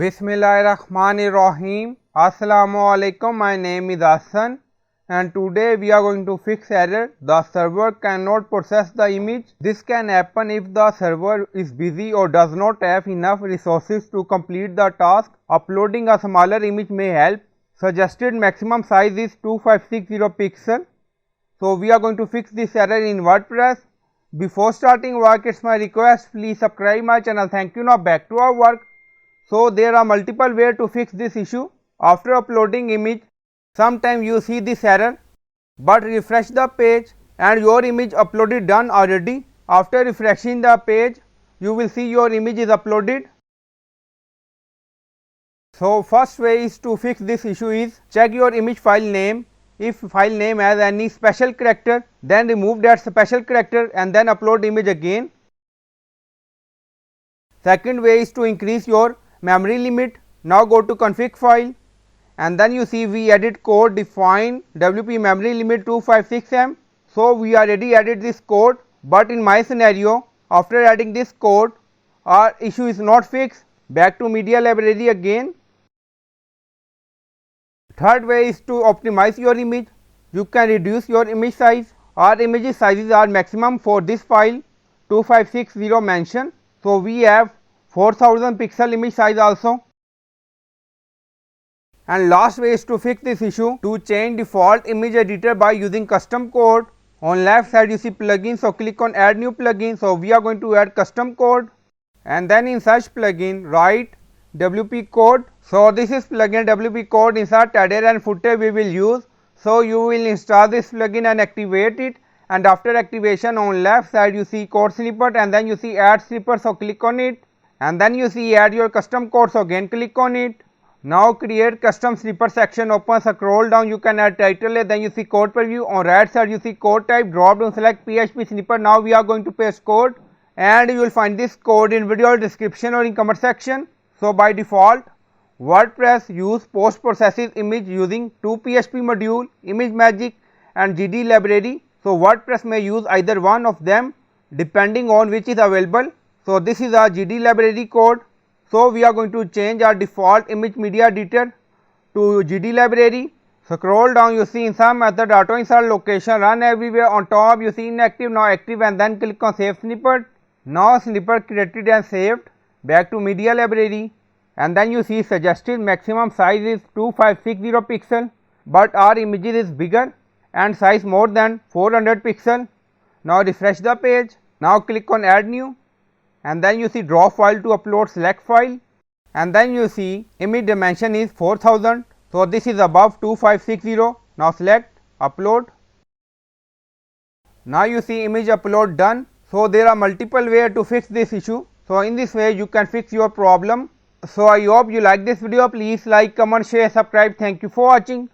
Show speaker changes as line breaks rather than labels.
Bismillahirrahmanirrahim. Assalamualaikum. My name is Hassan and today we are going to fix error. The server cannot process the image. This can happen if the server is busy or does not have enough resources to complete the task. Uploading a smaller image may help. Suggested maximum size is 2560 pixel. So we are going to fix this error in WordPress. Before starting work, it's my request, please subscribe my channel. Thank you. Now back to our work. So there are multiple ways to fix this issue. After uploading image, sometimes you see this error, but refresh the page and your image uploaded done already. After refreshing the page, you will see your image is uploaded. So first way is to fix this issue is check your image file name. If file name has any special character, then remove that special character and then upload image again. Second way is to increase your memory limit. Now go to config file and then you see we added code define WP memory limit 256M. So we already added this code, but in my scenario after adding this code our issue is not fixed. Back to media library again. Third way is to optimize your image. You can reduce your image size. Our image sizes are maximum for this file 2560 mentioned. So we have 4000 pixel image size also. And last way is to fix this issue to change default image editor by using custom code. On left side you see plugin, so click on add new plugin. So we are going to add custom code and then in search plugin write WP code. So this is plugin WP code. Insert header and footer we will use. So you will install this plugin and activate it, and after activation on left side you see code snippet and then you see add snippet, so click on it and then you see add your custom code, so again click on it. Now create custom snippet section, open, scroll down, you can add title, then you see code preview. On right side you see code type, drop down, select PHP snippet. Now we are going to paste code and you will find this code in video description or in comment section. So by default WordPress use post processes image using two PHP module, ImageMagick and GD library. So WordPress may use either one of them depending on which is available. So this is our GD library code. So we are going to change our default image media editor to GD library. Scroll down, you see insert method, auto insert location, run everywhere. On top you see inactive, now active, and then click on save snippet. Now snippet created and saved. Back to media library and then you see suggested maximum size is 2560 pixel, but our image is bigger and size more than 400 pixel. Now refresh the page. Now click on add new and then you see draw file to upload, select file and then you see image dimension is 4000. So this is above 2560. Now select upload. Now you see image upload done. So there are multiple ways to fix this issue. So in this way you can fix your problem. So I hope you like this video. Please like, comment, share, subscribe. Thank you for watching.